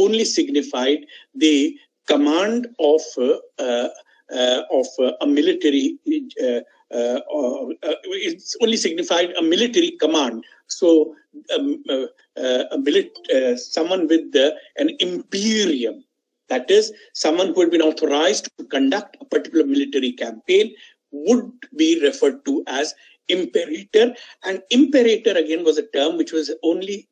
only signified the command of a military. It's only signified a military command. So, someone with an imperium, that is, someone who had been authorized to conduct a particular military campaign, would be referred to as imperator. And imperator again was a term which was only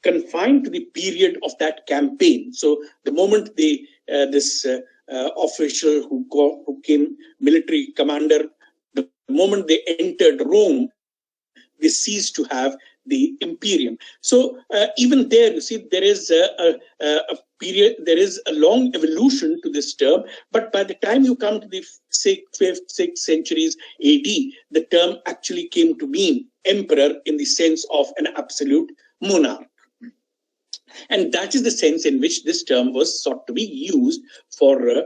confined to the period of that campaign. So the moment this official who came military commander, the moment they entered Rome, they ceased to have the imperium. So even there, you see, there is a period, there is a long evolution to this term. But by the time you come to the 5th, 6th centuries AD, the term actually came to mean emperor in the sense of an absolute monarch. And that is the sense in which this term was sought to be used for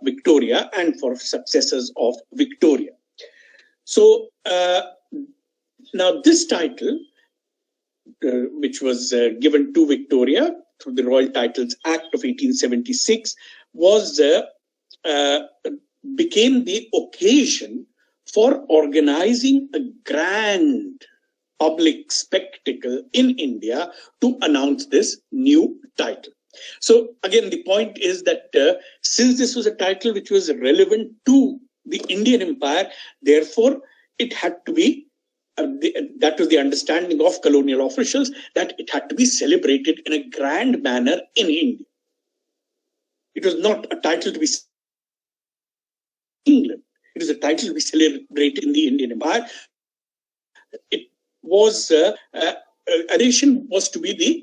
Victoria and for successors of Victoria. So now this title, which was given to Victoria through the Royal Titles Act of 1876, became the occasion for organizing a grand public spectacle in India to announce this new title. So again, the point is that since this was a title which was relevant to the Indian Empire, therefore it had to be, that was the understanding of colonial officials, that it had to be celebrated in a grand manner in India. It was not a title to be in England. It is a title to be celebrated in the Indian Empire. It was, addition was to be the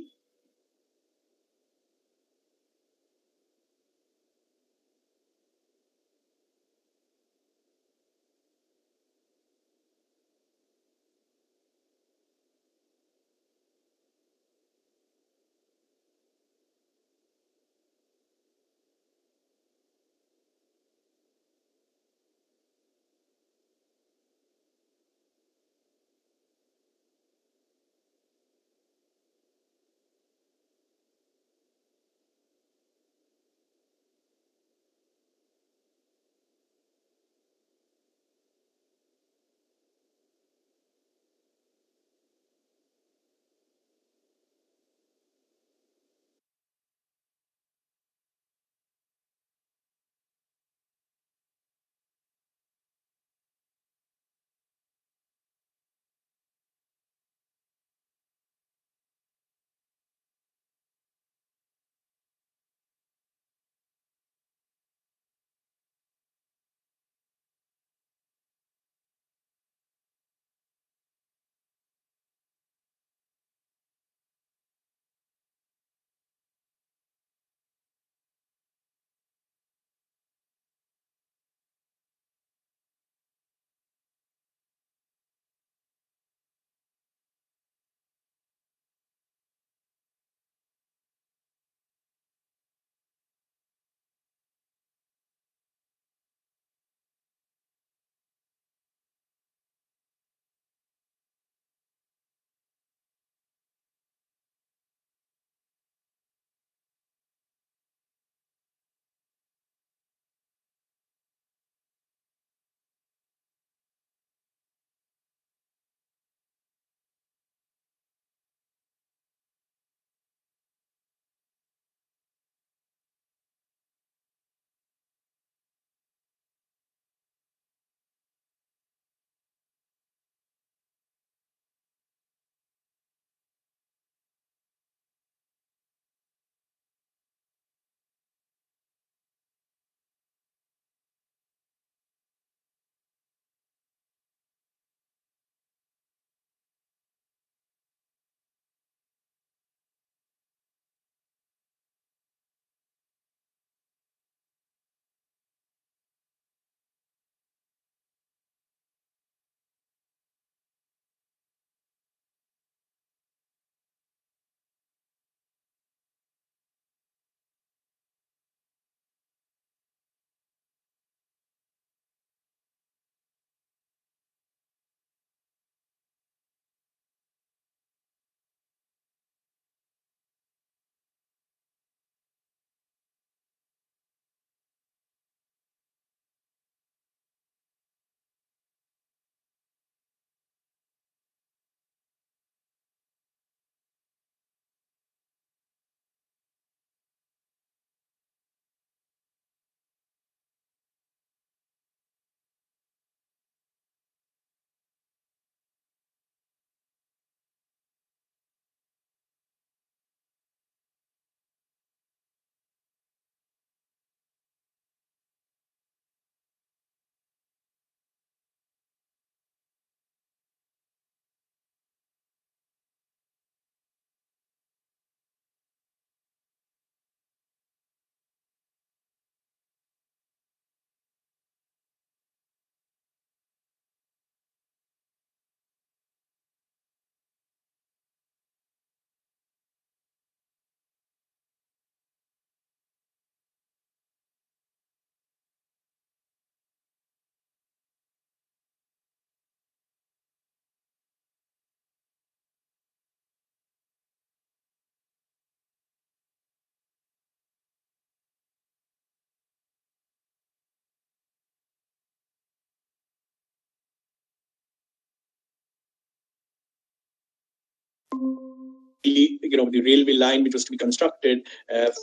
the railway line which was to be constructed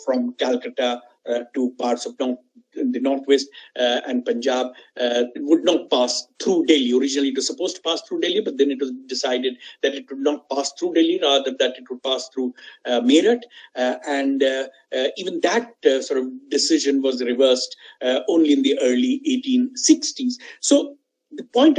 from Calcutta to parts of the northwest and Punjab, it would not pass through Delhi. Originally, it was supposed to pass through Delhi, but then it was decided that it would not pass through Delhi, rather that it would pass through Meerut. And even that sort of decision was reversed only in the early 1860s. So the point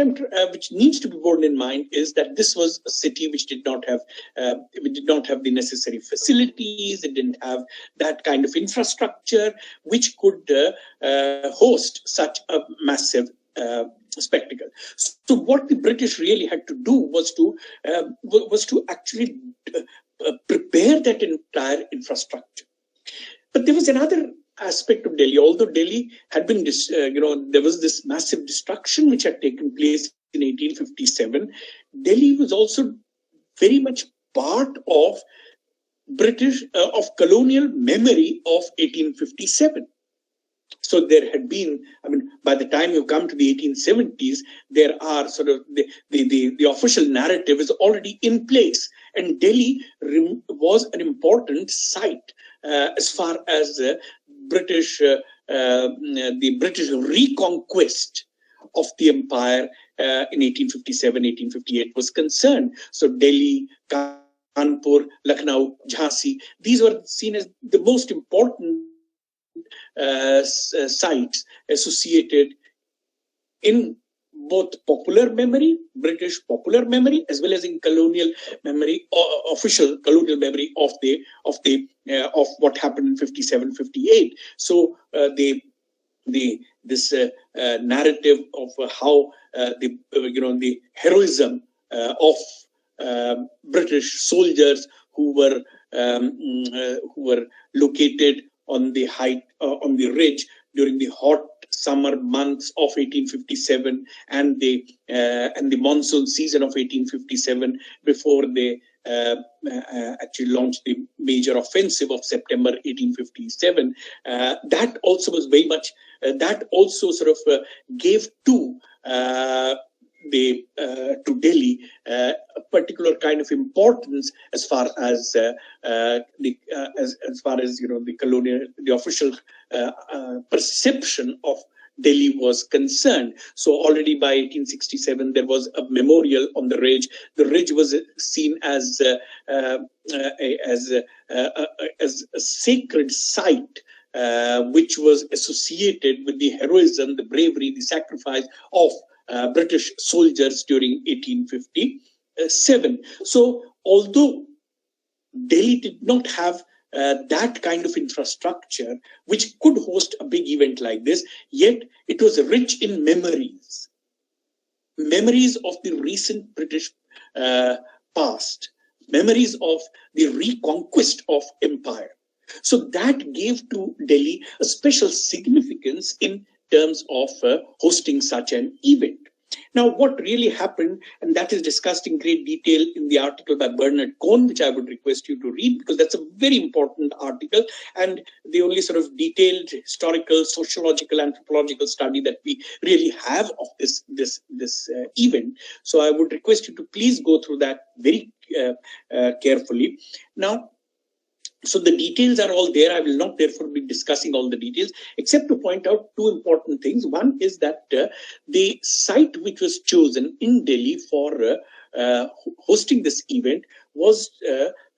which needs to be borne in mind is that this was a city which did not have the necessary facilities. It didn't have that kind of infrastructure which could host such a massive spectacle. So what the British really had to do was to actually prepare that entire infrastructure. But there was another aspect of Delhi. Although Delhi had been, there was this massive destruction which had taken place in 1857, Delhi was also very much part of of colonial memory of 1857. So there had been, by the time you come to the 1870s, there are sort of the official narrative is already in place, and Delhi was an important site as far as the British reconquest of the empire in 1857, 1858 was concerned. So Delhi, Kanpur, Lucknow, Jhansi, these were seen as the most important sites associated in both popular memory, British popular memory, as well as in colonial memory, official colonial memory of what happened in 57, 58. So this narrative of how the heroism of British soldiers who were located on the height, on the ridge during the hot summer months of 1857 and the monsoon season of 1857, before they actually launched the major offensive of September 1857. That also was very much, that also sort of gave to Delhi a particular kind of importance as far as the colonial, the official perception of Delhi was concerned. So already by 1867 there was a memorial on the ridge. The ridge was seen as a sacred site, which was associated with the heroism, the bravery, the sacrifice of British soldiers during 1857. So although Delhi did not have that kind of infrastructure which could host a big event like this, yet it was rich in memories of the recent British past, memories of the reconquest of empire. So that gave to Delhi a special significance in terms of hosting such an event. Now, what really happened, and that is discussed in great detail in the article by Bernard Cohn, which I would request you to read, because that's a very important article and the only sort of detailed historical, sociological, anthropological study that we really have of this event. So I would request you to please go through that very carefully. Now, so the details are all there. I will not therefore be discussing all the details, except to point out two important things. One is that the site which was chosen in Delhi for hosting this event was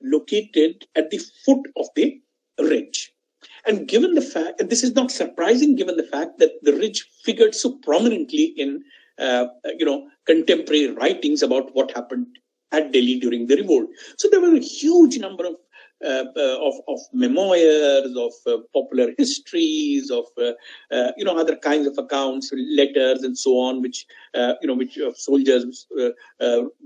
located at the foot of the ridge. And given the fact, and this is not surprising given the fact that the ridge figured so prominently in contemporary writings about what happened at Delhi during the revolt. So there were a huge number of memoirs, of popular histories, of other kinds of accounts, letters, and so on, which of soldiers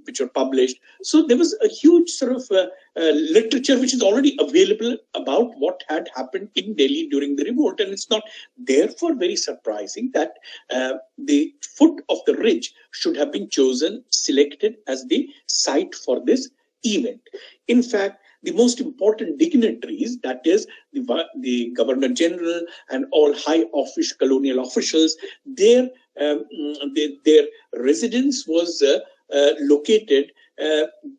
which were published. So there was a huge sort of literature which is already available about what had happened in Delhi during the revolt, and it's not therefore very surprising that the foot of the ridge should have been selected as the site for this event. In fact, the most important dignitaries, that is the Governor General and all high office colonial officials, their residence was located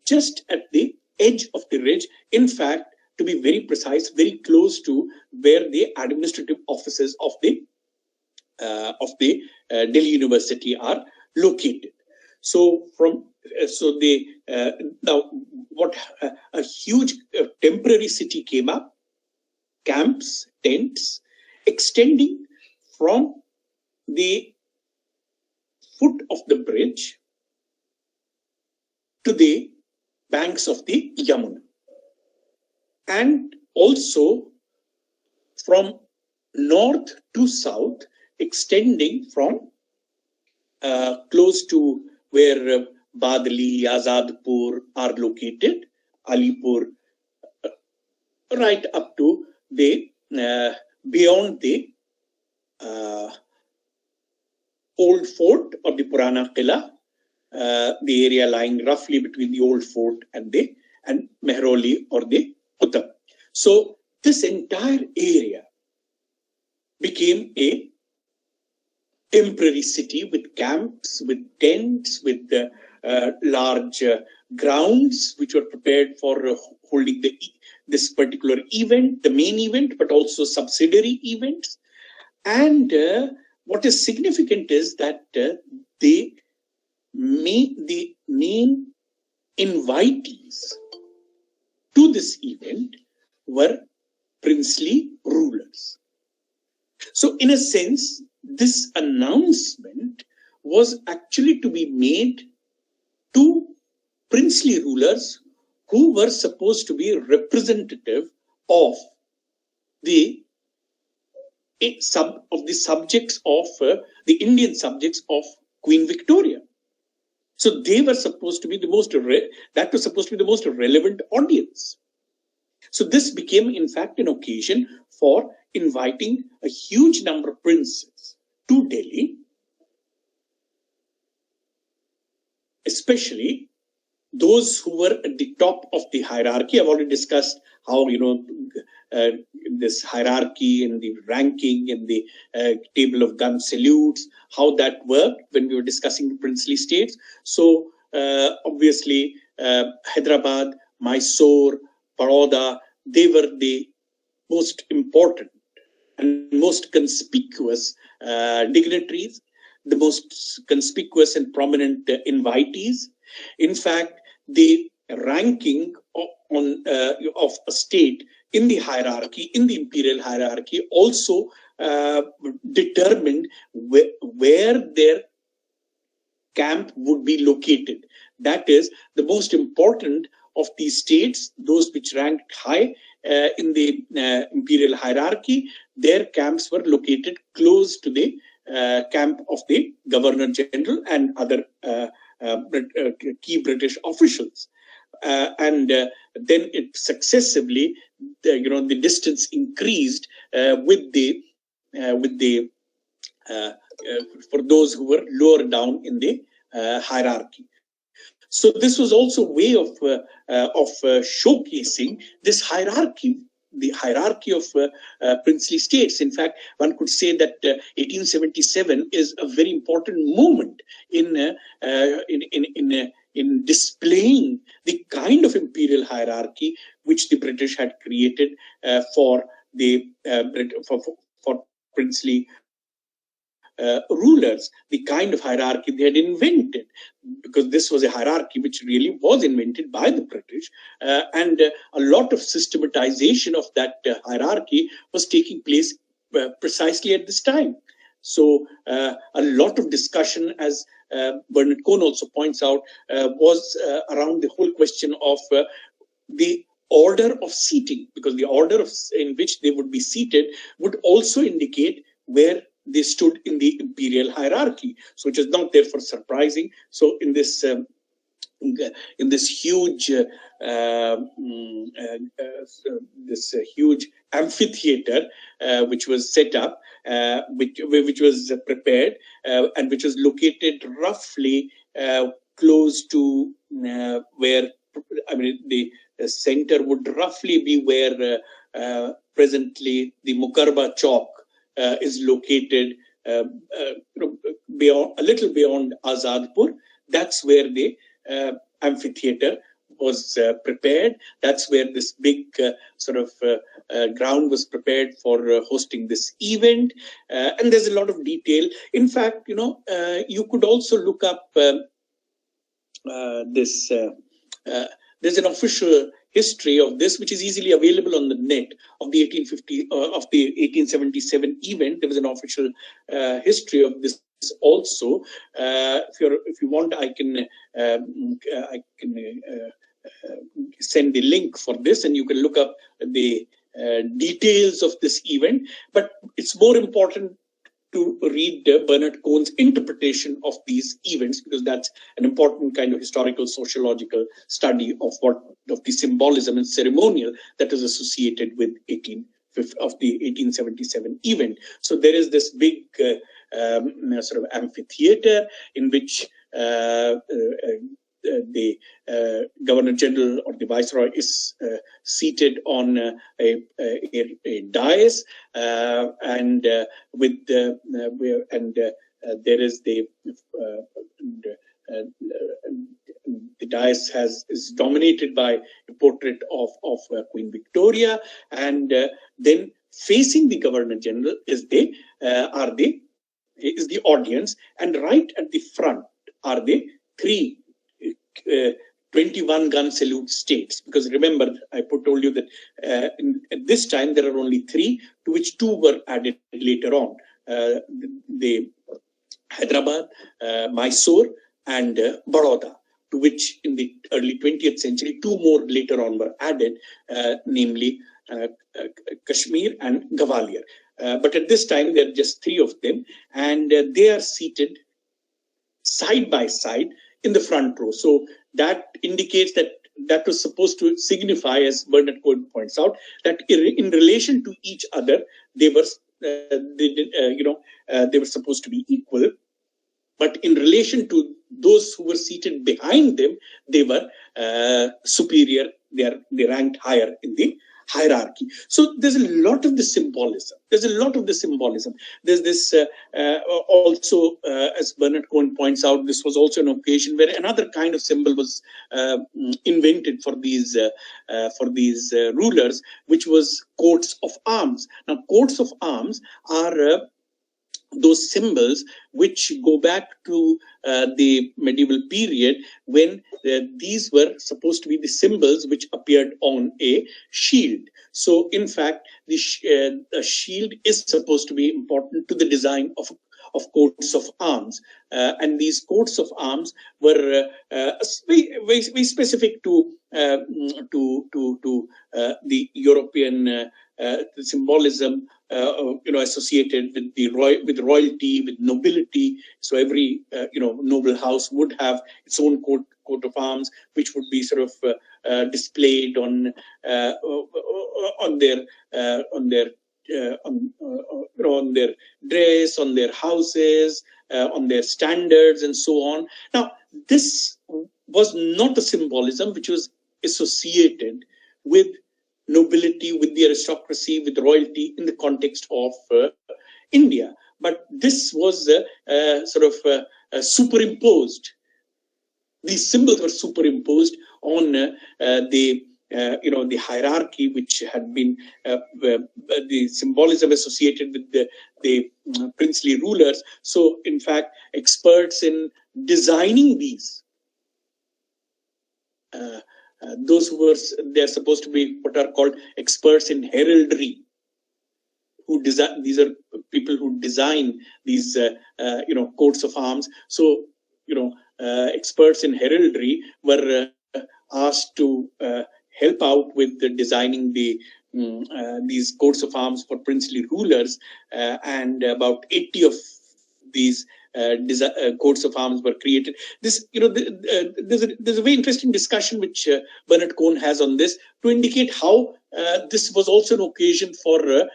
just at the edge of the ridge. In fact, to be very precise, very close to where the administrative offices of the Delhi University are located. So now what a huge temporary city came up, camps, tents, extending from the foot of the bridge to the banks of the Yamuna, and also from north to south, extending from close to where Badali, Azadpur are located, Alipur, right up to the beyond the old fort or the Purana Qila, the area lying roughly between the old fort and Mehroli or the Uttam. So this entire area became a temporary city with camps, with tents, with large grounds which were prepared for holding this particular event, the main event, but also subsidiary events. And what is significant is that the main invitees to this event were princely rulers. So in a sense, this announcement was actually to be made to princely rulers who were supposed to be representative of the subjects of the Indian subjects of Queen Victoria. So they were supposed to be the most relevant audience. So this became, in fact, an occasion for inviting a huge number of princes to Delhi, especially those who were at the top of the hierarchy. I've already discussed how, this hierarchy and the ranking and the table of gun salutes, how that worked when we were discussing the princely states. So obviously, Hyderabad, Mysore, Baroda, they were the most important and most conspicuous dignitaries, the most conspicuous and prominent invitees. In fact, the ranking of a state in the hierarchy, in the imperial hierarchy, also determined where their camp would be located. That is, the most important of these states, those which ranked high in the imperial hierarchy, their camps were located close to the camp of the Governor General and other key British officials. And then it successively, the distance increased for those who were lower down in the hierarchy. So this was also a way of showcasing this hierarchy, the hierarchy of princely states. In fact, one could say that 1877 is a very important moment in displaying the kind of imperial hierarchy which the British had created for princely rulers, the kind of hierarchy they had invented, because this was a hierarchy which really was invented by the British, and a lot of systematization of that hierarchy was taking place precisely at this time. So a lot of discussion, as Bernard Cohn also points out, was around the whole question of the order of seating, because the order in which they would be seated would also indicate where they stood in the imperial hierarchy. So it is not therefore surprising. So in this huge huge amphitheater which was set up, which was prepared, and which was located roughly close to where, the center would roughly be where presently the Mukarba Chowk is located, beyond, a little beyond Azadpur. That's where the amphitheater was prepared. That's where this big ground was prepared for hosting this event. And there's a lot of detail. In fact, you could also look up this. There's an official history of this, which is easily available on the net, of the 1877 event. There was an official history of this also. If you want, I can send the link for this, and you can look up the details of this event. But it's more important to read Bernard Cohen's interpretation of these events, because that's an important kind of historical sociological study of the symbolism and ceremonial that is associated with the 1877 event. So there is this big amphitheater in which the Governor General or the Viceroy is seated on a dais, and with there is the dais is dominated by a portrait of Queen Victoria, and then facing the Governor General is the audience, and right at the front are the three 21-gun salute states. Because remember, I told you that at this time there are only three, to which two were added later on. The Hyderabad, Mysore, and Baroda, to which in the early 20th century, two more later on were added, namely Kashmir and Gwalior. But at this time, there are just three of them, and they are seated side by side in the front row. So that indicates that was supposed to signify, as Bernard Cohen points out, that in relation to each other, they were supposed to be equal. But in relation to those who were seated behind them, they were superior. They ranked higher in the hierarchy. So there's a lot of the symbolism. There's this also, as Bernard Cohen points out, this was also an occasion where another kind of symbol was invented for these rulers, which was coats of arms. Now, coats of arms are those symbols which go back to the medieval period, when these were supposed to be the symbols which appeared on a shield. So, in fact, the shield is supposed to be important to the design of coats of arms, and these coats of arms were very specific to the European symbolism, associated with royalty, with nobility. So every noble house would have its own coat of arms, which would be sort of displayed on their dress, on their houses, on their standards, and so on. Now, this was not a symbolism which was associated with nobility, with the aristocracy, with royalty in the context of India. But this was superimposed. These symbols were superimposed on the hierarchy, which had been the symbolism associated with the princely rulers. So, in fact, experts in designing these, those who were, they're supposed to be what are called experts in heraldry, who design. These are people who design these, coats of arms. So, experts in heraldry were asked to help out with designing these coats of arms for princely rulers, and about 80 of these coats of arms were created. This, there's a very interesting discussion which Bernard Cohen has on this, to indicate how this was also an occasion for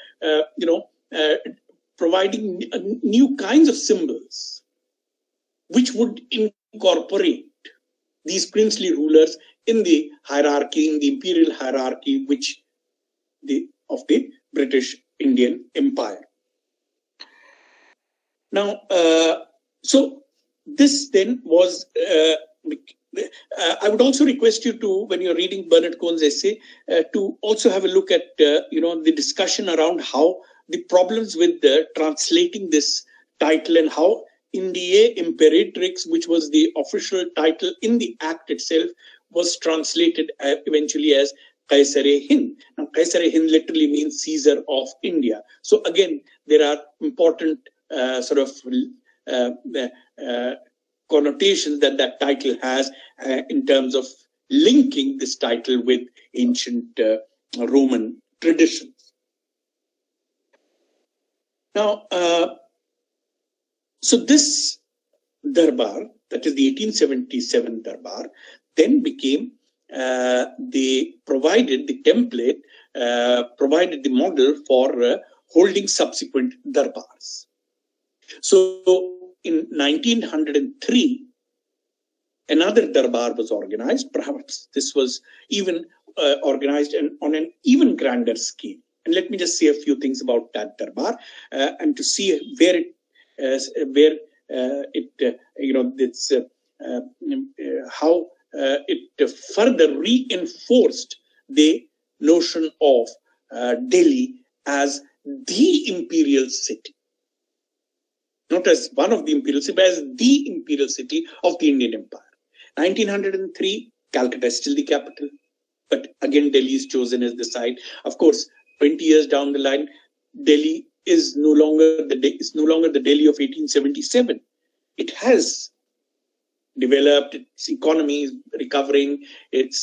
providing new kinds of symbols, which would incorporate these princely rulers in the hierarchy, in the imperial hierarchy, of the British Indian Empire. Now, so this then was I would also request you to, when you're reading Bernard Cohen's essay, to also have a look at the discussion around how the problems with translating this title and how Indiae Imperatrix, which was the official title in the act itself, was translated eventually as Kaisar-e-Hind. Now, Kaisar-e-Hind literally means Caesar of India. So again, there are important connotations that title has in terms of linking this title with ancient Roman traditions. Now, so this Darbar, that is the 1877 Darbar, then became, they provided the template, provided the model for holding subsequent Darbars. So in 1903, another Darbar was organized. Perhaps this was even organized on an even grander scale. And let me just say a few things about that Darbar and to see where how it further reinforced the notion of Delhi as the imperial city. Not as one of the imperial cities, but as the imperial city of the Indian Empire. 1903, Calcutta is still the capital, but again Delhi is chosen as the site. Of course, 20 years down the line, Delhi is no longer the Delhi of 1877. It has developed, its economy is recovering, it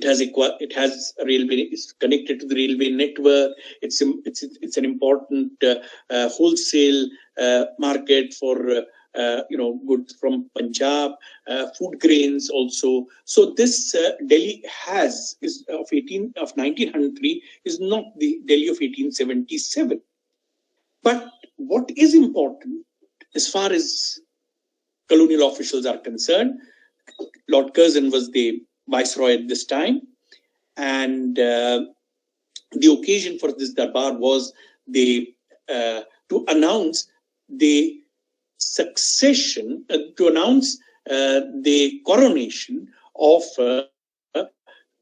has a railway, it's connected to the railway network. It's an important wholesale market for goods from Punjab, food grains also. So this Delhi is of 1903 is not the Delhi of 1877. But what is important as far as colonial officials are concerned, Lord Curzon was the Viceroy at this time, and the occasion for this Darbar was to announce the succession, to announce the coronation of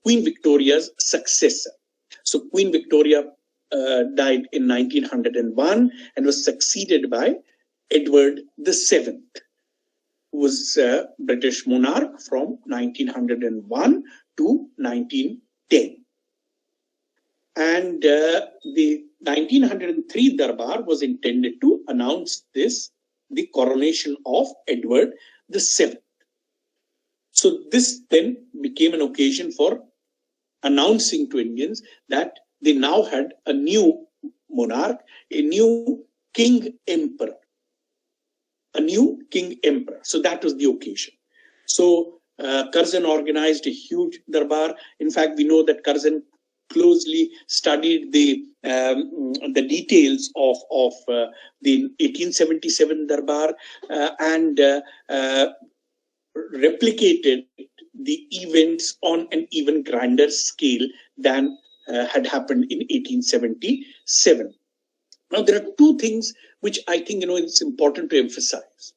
Queen Victoria's successor. So Queen Victoria died in 1901 and was succeeded by Edward VII, who was a British monarch from 1901 to 1910. And the 1903 Darbar was intended to announce the coronation of Edward VII. So this then became an occasion for announcing to Indians that they now had a new monarch, a new king emperor. A new king emperor. So that was the occasion. So Curzon organized a huge Darbar. In fact, we know that Curzon closely studied the details of the 1877 Darbar and replicated the events on an even grander scale than had happened in 1877. Now, there are two things which I think it's important to emphasize.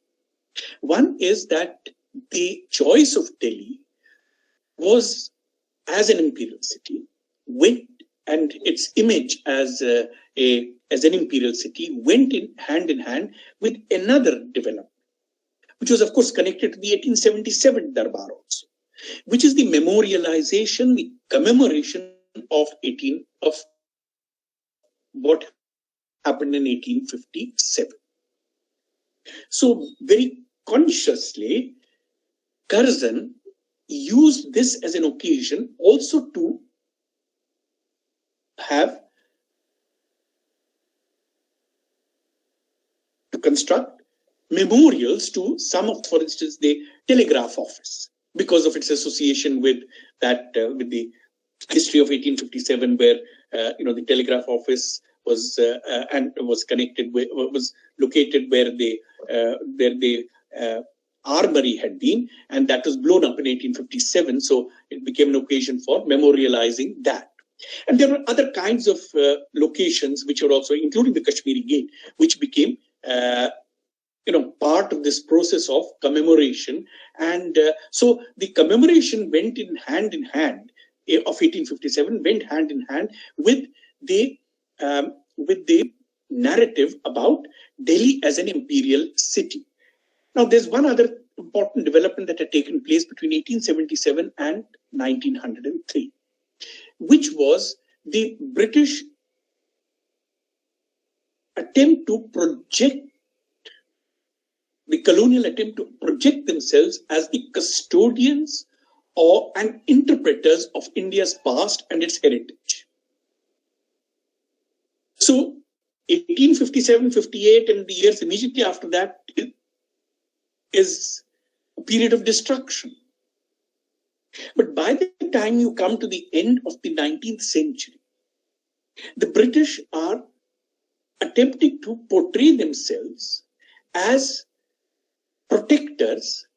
One is that the choice of Delhi was as an imperial city, and its image as an imperial city went hand in hand with another development, which was of course connected to the 1877 Darbar also, which is the memorialization, the commemoration of what happened in 1857. So very consciously, Curzon used this as an occasion also to construct memorials to some of, for instance, the telegraph office, because of its association with with the history of 1857, where the telegraph office was located where the armory had been, and that was blown up in 1857. So it became an occasion for memorializing that. And there were other kinds of locations which were also, including the Kashmiri Gate, which became part of this process of commemoration. And so the commemoration went in hand of 1857, went hand in hand with the narrative about Delhi as an imperial city. Now, there's one other important development that had taken place between 1877 and 1903, which was the British attempt to project, the colonial attempt to project themselves as the custodians and interpreters of India's past and its heritage. So 1857, 58 and the years immediately after that is a period of destruction. But by the time you come to the end of the 19th century, the British are attempting to portray themselves as protectors,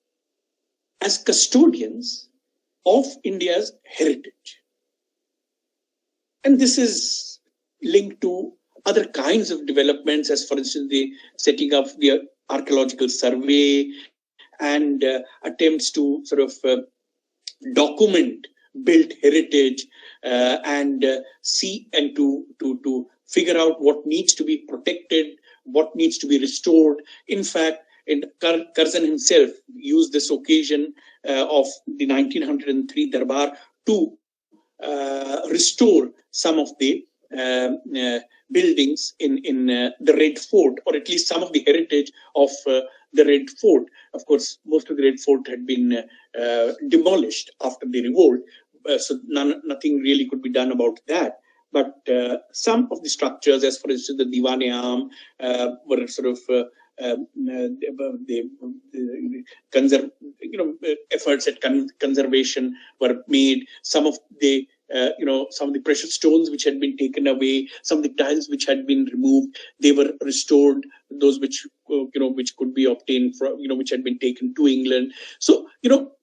as custodians of India's heritage. And this is linked to other kinds of developments, as for instance, the setting up the archaeological survey and attempts to sort of document built heritage and see and to figure out what needs to be protected, what needs to be restored. In fact, Curzon himself used this occasion of the 1903 Darbar to restore some of the buildings in the Red Fort, or at least some of the heritage of the Red Fort. Of course, most of the Red Fort had been demolished after the revolt, so nothing really could be done about that. But some of the structures, as for instance the Diwan-e-Aam, were sort of efforts at conservation were made. Some of the some of the precious stones which had been taken away, some of the tiles which had been removed, they were restored. Those which which could be obtained from which had been taken to England. So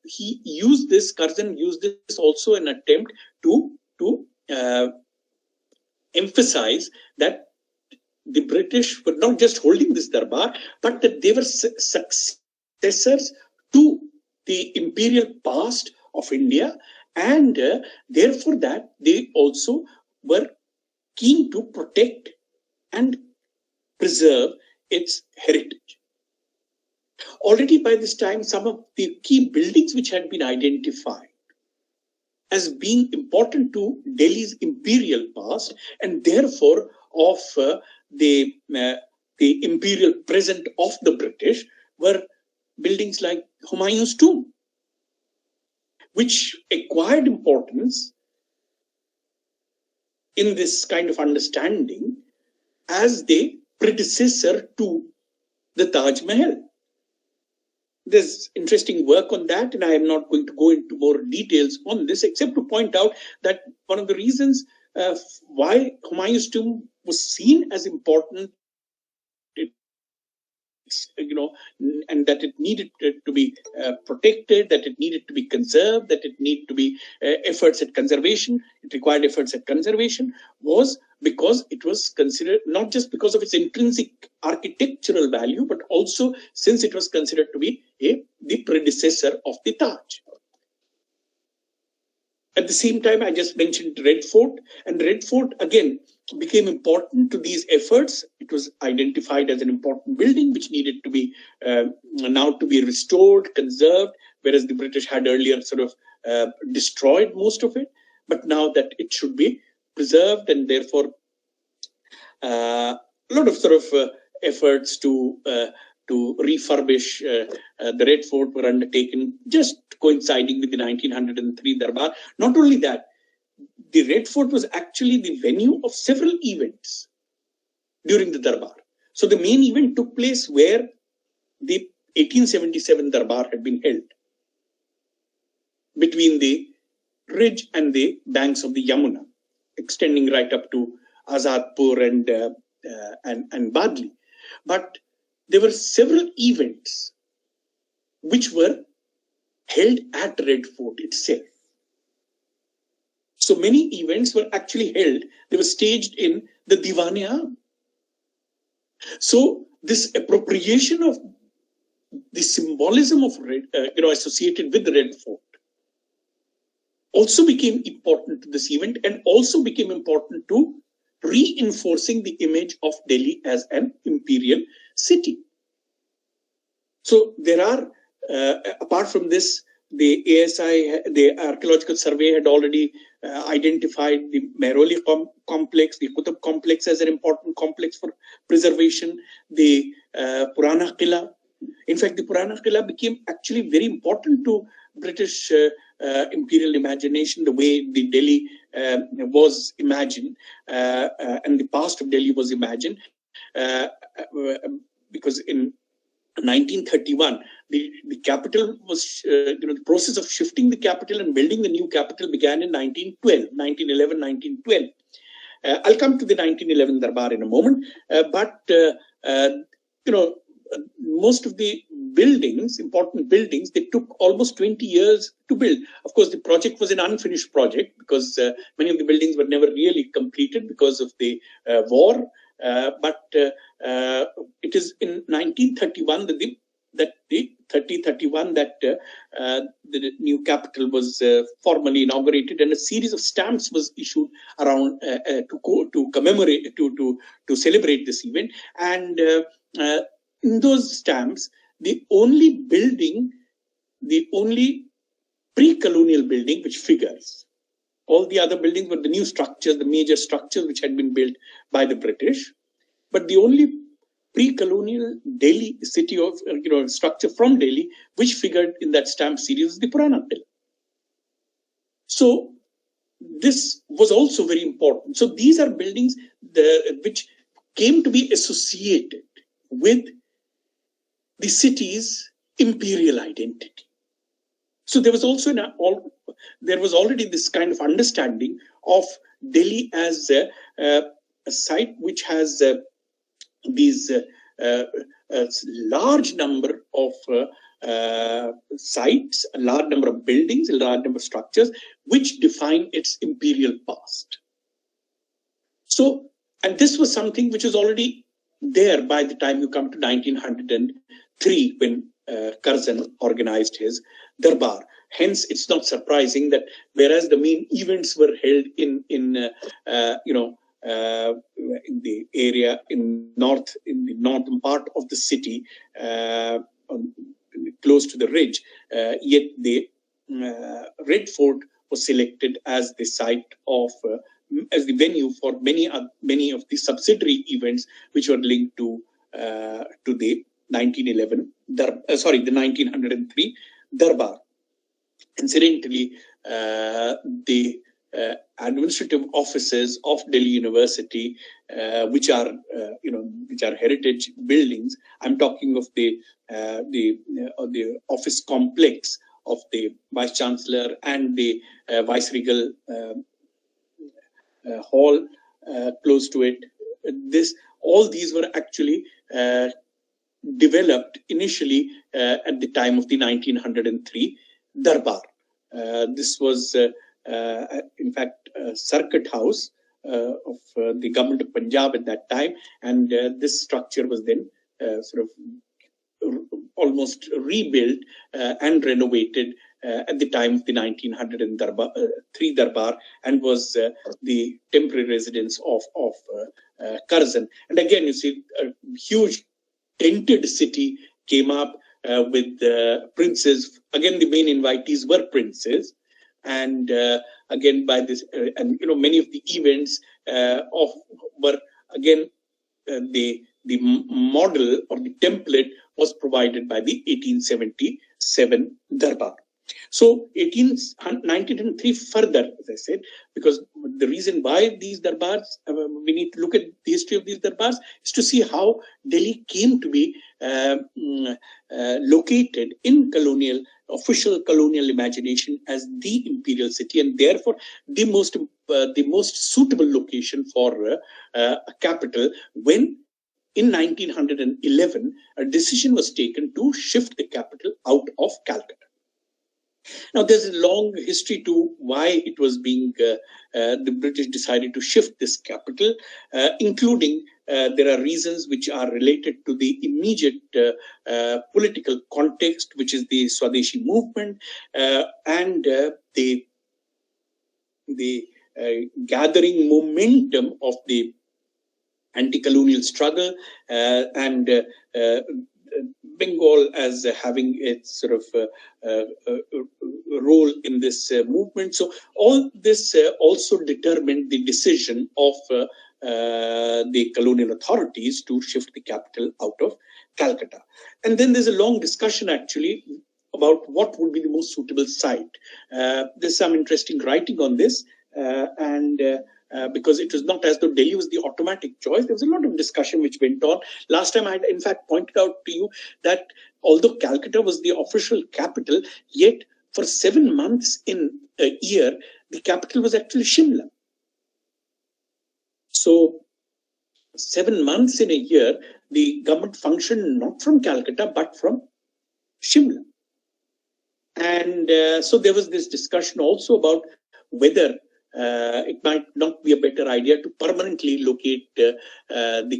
he used this. Curzon used this also an attempt to emphasize that the British were not just holding this Darbar, but that they were successors to the imperial past of India, and therefore that they also were keen to protect and preserve its heritage. Already by this time, some of the key buildings which had been identified as being important to Delhi's imperial past and therefore of the imperial present of the British were buildings like Humayun's tomb, which acquired importance in this kind of understanding as the predecessor to the Taj Mahal. There's interesting work on that, and I am not going to go into more details on this, except to point out that one of the reasons why Humayun's tomb was seen as important, and that it needed to be protected, that it needed to be conserved, that it needed to be efforts at conservation, it required efforts at conservation, was because it was considered, not just because of its intrinsic architectural value, but also since it was considered to be the predecessor of the Taj. At the same time, I just mentioned Red Fort, and Red Fort again became important to these efforts. It was identified as an important building which needed to be now to be restored, conserved, whereas the British had earlier sort of destroyed most of it. But now that it should be preserved, and therefore a lot of sort of efforts to refurbish the Red Fort were undertaken, just coinciding with the 1903 Darbar. Not only that, the Red Fort was actually the venue of several events during the Darbar. So the main event took place where the 1877 Darbar had been held, between the ridge and the banks of the Yamuna, extending right up to Azadpur and Badli. But there were several events which were held at Red Fort itself. So many events were actually held, they were staged in the Diwan-e-Aam. So this appropriation of the symbolism of red, associated with the Red Fort also became important to this event, and also became important to reinforcing the image of Delhi as an imperial city. So there are, apart from this, the ASI, the Archaeological Survey, had already identified the Mehrauli complex, the Qutb complex as an important complex for preservation, the Purana Qila. In fact, the Purana Qila became actually very important to British imperial imagination, the way the Delhi was imagined, and the past of Delhi was imagined, because in 1931, the capital was, the process of shifting the capital and building the new capital began in 1912. I'll come to the 1911 Darbar in a moment, but most of the buildings, important buildings, they took almost 20 years to build. Of course, the project was an unfinished project because many of the buildings were never really completed because of the war. But it is in 1931 that the new capital was formally inaugurated, and a series of stamps was issued around to commemorate, to celebrate this event. And in those stamps, the only pre-colonial building which figures, all the other buildings were the new structures, the major structures which had been built by the British. But the only pre-colonial Delhi city of structure from Delhi which figured in that stamp series is the Purana Qila. So this was also very important. So these are buildings which came to be associated with the city's imperial identity. So there was also already this kind of understanding of Delhi as a site which has these large number of sites, a large number of buildings, a large number of structures which define its imperial past. So, and this was something which was already there by the time you come to 1903 when Curzon organized his Darbar. Hence, it's not surprising that whereas the main events were held in the area in the northern part of the city, close to the ridge, yet the Red Fort was selected as the site of as the venue for many of the subsidiary events which were linked to the 1903 Darbar. Incidentally, the administrative offices of Delhi University, which are heritage buildings. I'm talking of the office complex of the Vice Chancellor and the Viceregal hall close to it. All these were actually developed initially at the time of the 1903 Darbar. This was, in fact, a circuit house of the government of Punjab at that time, and this structure was then sort of almost rebuilt and renovated at the time of the 1903 Darbar, and was the temporary residence of Curzon. And again, you see, a huge tented city came up with princes. Again, the main invitees were princes, and again by this, and many of the events were again the model or the template was provided by the 1877 Darbar. So 1903 further, as I said, because the reason why these Darbars, we need to look at the history of these Darbars, is to see how Delhi came to be located in official colonial imagination as the imperial city, and therefore the most suitable location for a capital, when in 1911 a decision was taken to shift the capital out of Calcutta. Now, there's a long history to why it was being, the British decided to shift this capital, including there are reasons which are related to the immediate political context, which is the Swadeshi movement, and the gathering momentum of the anti-colonial struggle, and Bengal as having its sort of role in this movement. So all this also determined the decision of the colonial authorities to shift the capital out of Calcutta. And then there's a long discussion actually about what would be the most suitable site. There's some interesting writing on this, and because it was not as though Delhi was the automatic choice. There was a lot of discussion which went on. Last time I had in fact pointed out to you that although Calcutta was the official capital, yet for 7 months in a year, the capital was actually Shimla. So 7 months in a year, the government functioned not from Calcutta, but from Shimla. And so there was this discussion also about whether it might not be a better idea to permanently locate the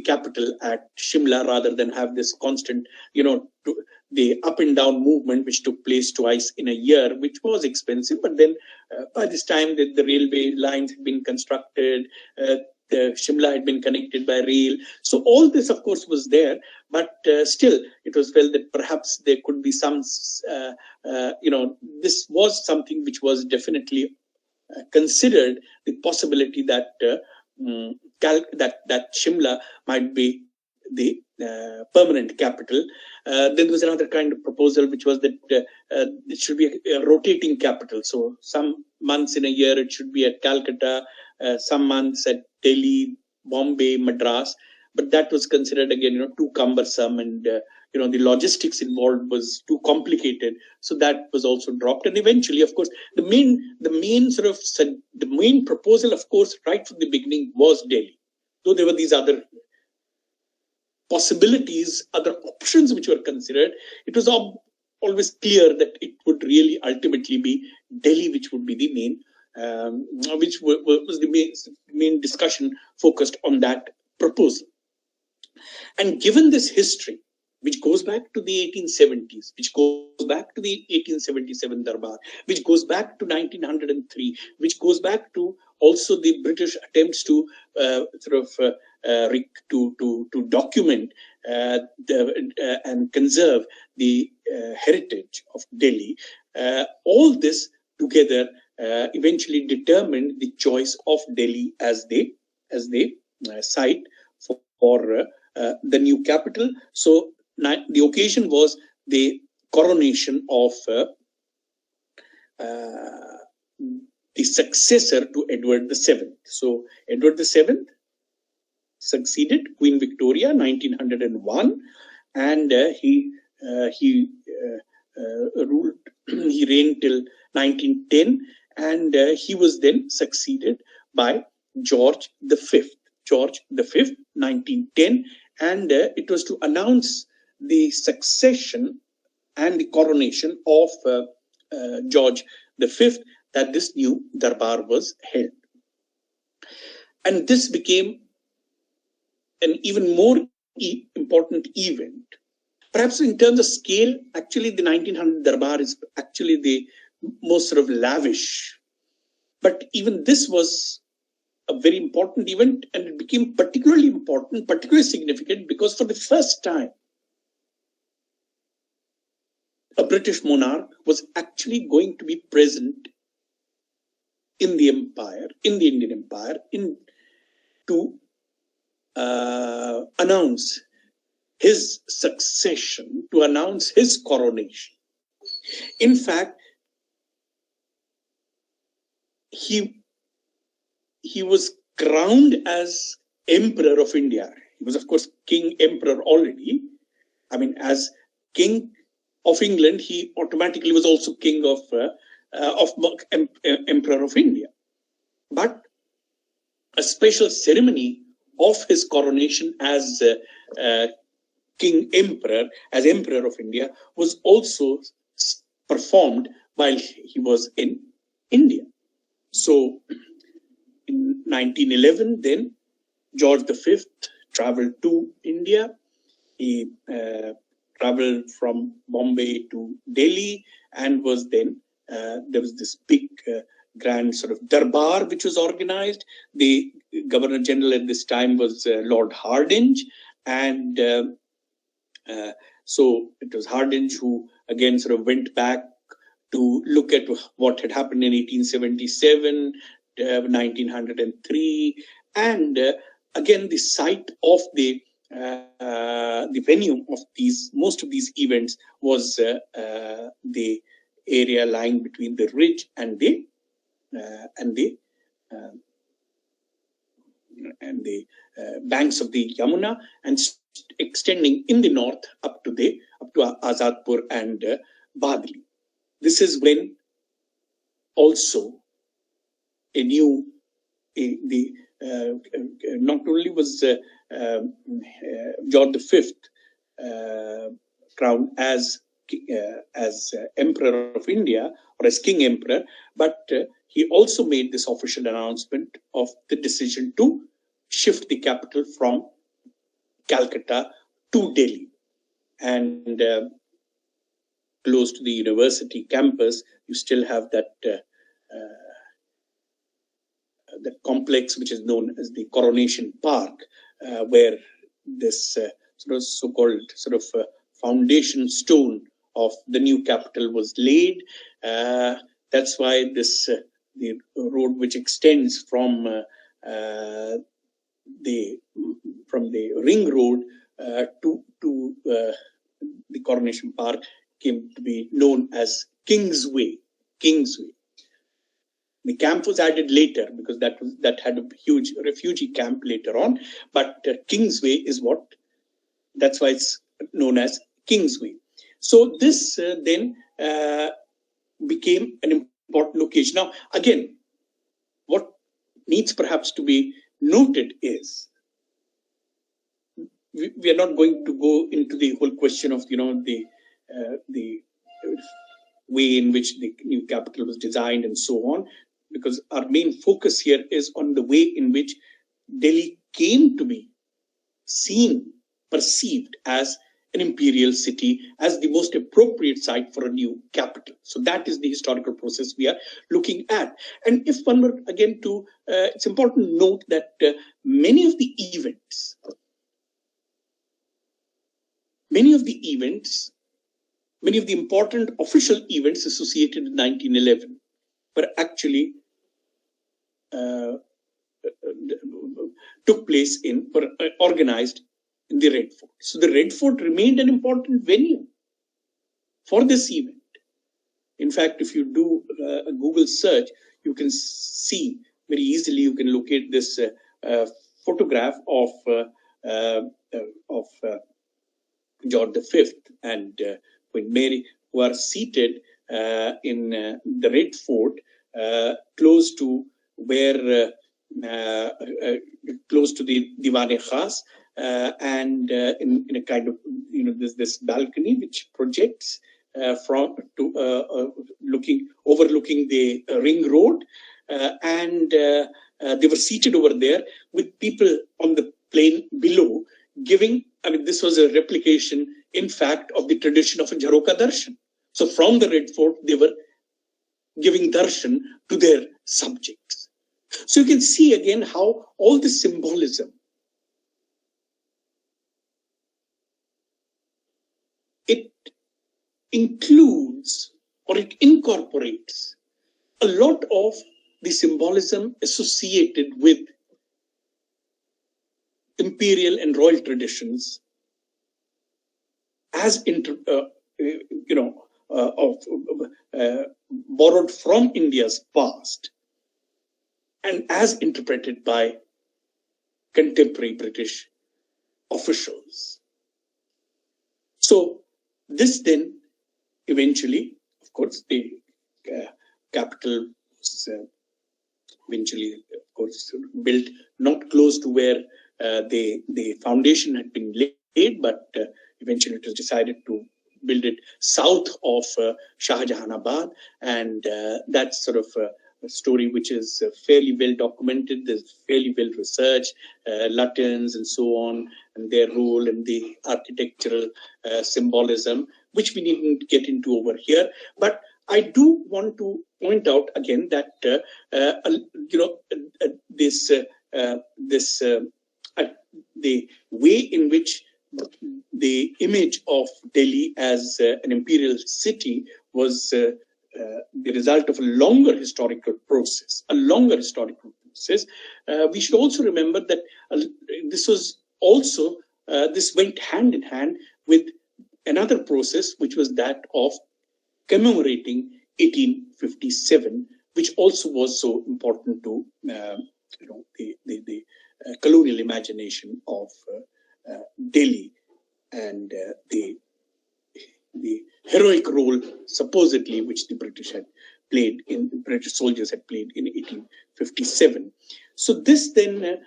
capital at Shimla rather than have this constant, the up and down movement which took place twice in a year, which was expensive. But then by this time the railway lines had been constructed, Shimla had been connected by rail. So all this, of course, was there. But still, it was felt that perhaps there could be some, this was something which was definitely considered, the possibility that that Shimla might be the permanent capital. Then there was another kind of proposal, which was that it should be a rotating capital. So some months in a year it should be at Calcutta, some months at Delhi, Bombay, Madras. But that was considered again, too cumbersome, and the logistics involved was too complicated. So that was also dropped. And eventually, of course, the main proposal, of course, right from the beginning was Delhi. Though there were these other possibilities, other options which were considered, it was always clear that it would really ultimately be Delhi, which would be the main, which was the main discussion focused on that proposal. And given this history, which goes back to the 1870s, which goes back to the 1877 Darbar, which goes back to 1903, which goes back to also the British attempts to to document and conserve the heritage of Delhi. All this together eventually determined the choice of Delhi as the site for the new capital. So the occasion was the coronation of the successor to Edward VII. So Edward VII succeeded Queen Victoria 1901, and he ruled. He reigned till 1910, and he was then succeeded by George V. George V, 1910, and it was to announce the succession and the coronation of George V that this new Darbar was held. And this became an even more important event. Perhaps in terms of scale, actually the 1900 Darbar is actually the most sort of lavish. But even this was a very important event, and it became particularly important, particularly significant, because for the first time, a British monarch was actually going to be present in the empire, in the Indian Empire, to announce his succession, to announce his coronation. In fact, he was crowned as Emperor of India. He was, of course, King Emperor already. I mean, as King of England, he automatically was also King of Emperor of India. But a special ceremony of his coronation as King Emperor, as Emperor of India, was also performed while he was in India. So in 1911, then George V traveled to India. He traveled from Bombay to Delhi, and was then there was this big grand sort of darbar which was organized. The Governor General at this time was Lord Hardinge, and so it was Hardinge who again sort of went back to look at what had happened in 1877, 1903, and again the site of the venue of most of these events was the area lying between the ridge and the banks of the Yamuna, and extending in the north up to Azadpur and Badli. This is when also not only was George V crowned as Emperor of India, or as King Emperor, but he also made this official announcement of the decision to shift the capital from Calcutta to Delhi. And close to the university campus, you still have that complex which is known as the Coronation Park, where this so-called foundation stone of the new capital was laid. That's why the road which extends from the ring road to the Coronation Park came to be known as Kingsway. The camp was added later because that had a huge refugee camp later on. But Kingsway is that's why it's known as Kingsway. So this then became an important location. Now, again, what needs perhaps to be noted is we are not going to go into the whole question of the way in which the new capital was designed and so on, because our main focus here is on the way in which Delhi came to be perceived as an imperial city, as the most appropriate site for a new capital. So that is the historical process we are looking at. And if one were again to, it's important to note that many of the important official events associated with 1911 were actually were organized in the Red Fort. So the Red Fort remained an important venue for this event. In fact, if you do a Google search, you can see very easily, you can locate this photograph of George V and Queen Mary, who are seated in the Red Fort, close to where close to the Diwan-e-Khas, and in a kind of there's this balcony which projects overlooking the ring road, and they were seated over there with people on the plain below giving. I mean, this was a replication, in fact, of the tradition of a Jharoka Darshan. So from the Red Fort, they were giving darshan to their subjects. So you can see again how all this symbolism, it includes or it incorporates a lot of the symbolism associated with imperial and royal traditions as borrowed from India's past and as interpreted by contemporary British officials. So this then eventually, of course, the capital was eventually, of course, built not close to where the foundation had been laid, but eventually it was decided to build it south of Shahjahanabad, and that's sort of a story which is fairly well documented. There's fairly well researched, Latins and so on, and their role and the architectural symbolism, which we needn't get into over here. But I do want to point out again that the way in which the image of Delhi as an imperial city was the result of a longer historical process. We should also remember that this went hand in hand with another process, which was that of commemorating 1857, which also was so important to the colonial imagination of Delhi, and the heroic role supposedly which the British soldiers had played in 1857. So this then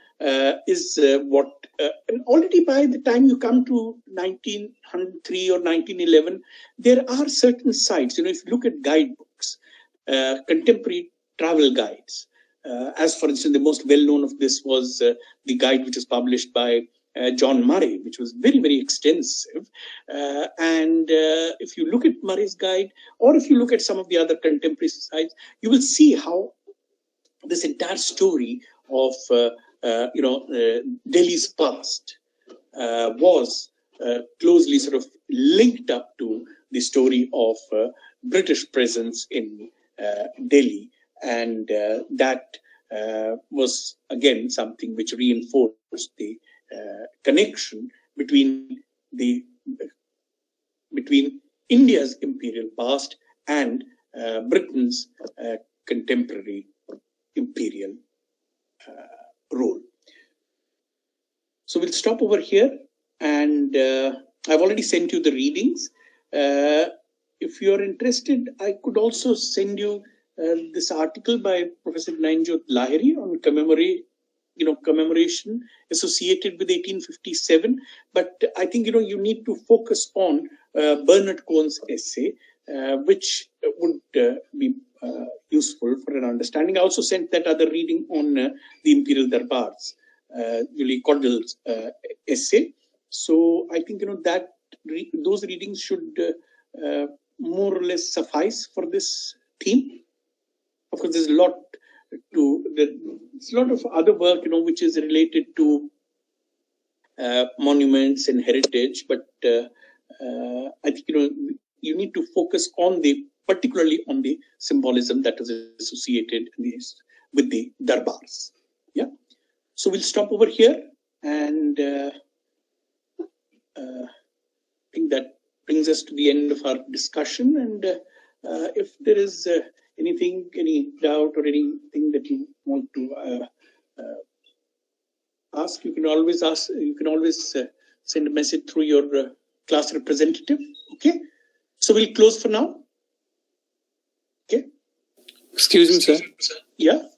is what, and already by the time you come to 1903 or 1911, there are certain sites. If you look at guidebooks, contemporary travel guides, as for instance, the most well-known of this was the guide which was published by John Murray, which was very, very extensive. And if you look at Murray's guide, or if you look at some of the other contemporary sites, you will see how this entire story of Delhi's past was closely sort of linked up to the story of British presence in Delhi, and that was again something which reinforced the connection between India's imperial past and Britain's contemporary imperial role. So we'll stop over here, and I've already sent you the readings. If you're interested, I could also send you this article by Professor Gyanjot Lahiri on commemoration associated with 1857. But I think you need to focus on Bernard Cohen's essay, which would be useful for an understanding. I also sent that other reading on the Imperial Darbars, Julie Cordell's essay. So I think those readings should more or less suffice for this theme. Of course, there's a lot of other work, which is related to monuments and heritage, but I think you need to focus particularly on the symbolism that is associated with the darbars. Yeah. So we'll stop over here, and I think that brings us to the end of our discussion. And if there is any doubt or anything that you want to ask, you can always ask. You can always send a message through your class representative. Okay. So we'll close for now. Okay. Excuse me, sir. Yeah.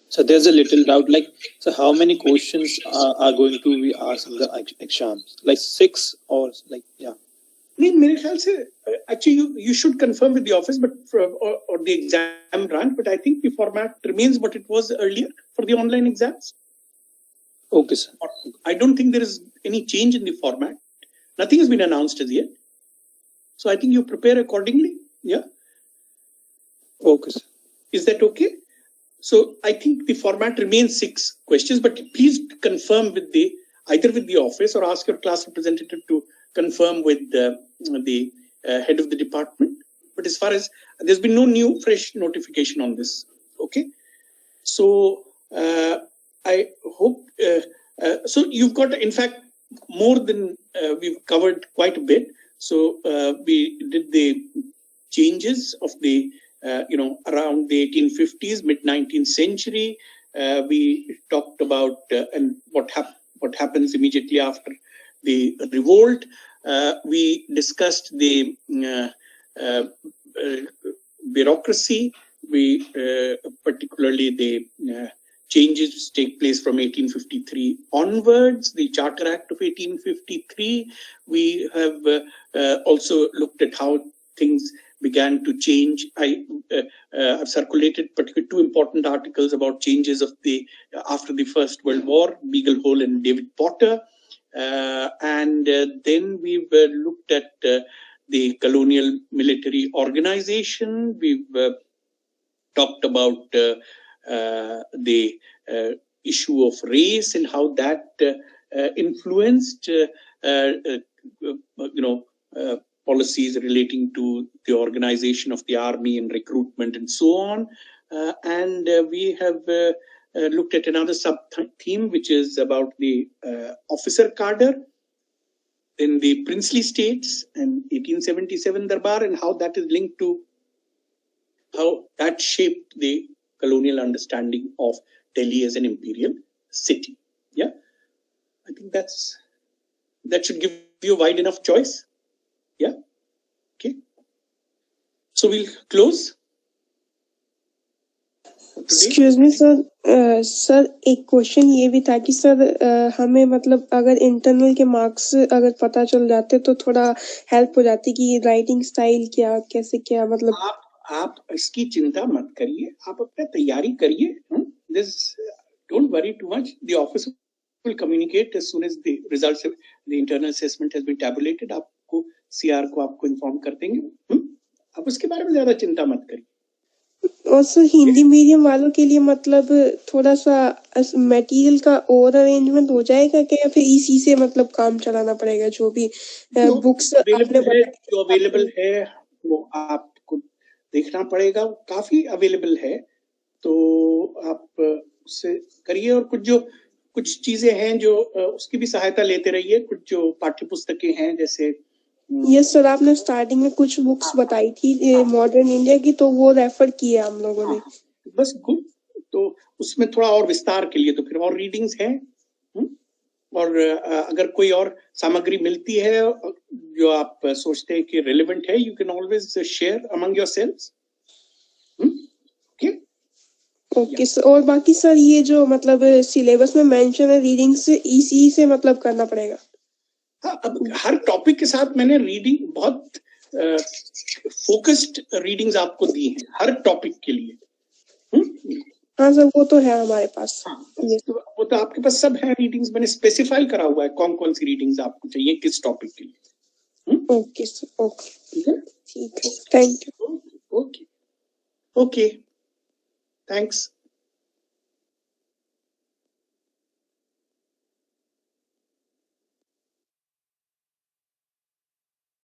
So there's a little doubt. So how many questions are going to be asked in the exams? 6 or yeah. Actually, you should confirm with the office, but or the exam branch. But I think the format remains what it was earlier for the online exams. Okay, sir. I don't think there is any change in the format. Nothing has been announced as yet. So I think you prepare accordingly. Yeah. Okay, sir. Is that okay? So I think the format remains 6 questions, but please confirm with either with the office or ask your class representative to confirm with the head of the department. But as far as there's been no new fresh notification on this. Okay. So I hope so you've got, in fact, more than we've covered quite a bit. So we did the changes of the around the 1850s, mid-19th century. We talked about and what happens immediately after the revolt. We discussed the bureaucracy. We particularly the changes take place from 1853 onwards, the Charter Act of 1853. We have also looked at how things began to change. I've circulated particularly two important articles about changes of the after the First World War, Beagle Hole and David Potter. And then we've looked at the colonial military organization. We've talked about the issue of race and how that influenced, policies relating to the organization of the army and recruitment and so on. And we have looked at another sub-theme, which is about the officer cadre in the princely states and 1877 Darbar, and how that is linked to how that shaped the colonial understanding of Delhi as an imperial city. Yeah, I think that should give you a wide enough choice. Yeah, okay. So we'll close. Excuse me sir, sir एक question ये भी था कि sir हमें मतलब अगर internal के marks अगर पता चल जाते तो थोड़ा हेल्प हो जाती कि राइटिंग स्टाइल क्या कैसे क्या मतलब। आप इसकी चिंता मत करिए, आप अपना तैयारी करिए. Don't worry too much. The office will communicate as soon as the results of the internal assessment has been tabulated. आपको CR को आपको इन्फॉर्म कर देंगे. आप उसके बारे में ज्यादा चिंता मत करिए. और सर हिंदी मीडियम वालों के लिए मतलब थोड़ा सा मटेरियल का और अरेंजमेंट हो जाएगा क्या, या फिर इसी से मतलब काम चलाना पड़ेगा? जो भी बुक्स अवेलेबल है वो आपको देखना पड़ेगा. काफी अवेलेबल है, तो आप उससे करिए. और कुछ चीजें हैं जो उसकी भी सहायता लेते रहिए. कुछ जो पाठ्य पुस्तकें हैं जैसे यस सर, आपने स्टार्टिंग में कुछ बुक्स बताई थी मॉडर्न इंडिया की, तो वो रेफर किया हम लोगों ने. बस गुड. तो उसमें थोड़ा और विस्तार के लिए तो फिर और रीडिंग्स हैं. और अगर कोई और सामग्री मिलती है जो आप सोचते हैं कि रिलेवेंट है, you can always share among yourselves. Okay sir. और बाकी सर ये जो मतलब सिलेबस में मेंशन है रीडिंग्स, इसी से मतलब करना पड़ेगा? हाँ, अब हर टॉपिक के साथ मैंने रीडिंग बहुत फोकस्ड रीडिंग्स आपको दी हैं हर टॉपिक के लिए. हाँ सर, वो तो है हमारे पास. हाँ, तो वो तो आपके पास सब है रीडिंग्स. मैंने स्पेसिफाई करा हुआ है कौन कौन सी रीडिंग्स आपको चाहिए किस टॉपिक के लिए. ओके सर, ओके ठीक है. Thank you. Okay, thanks.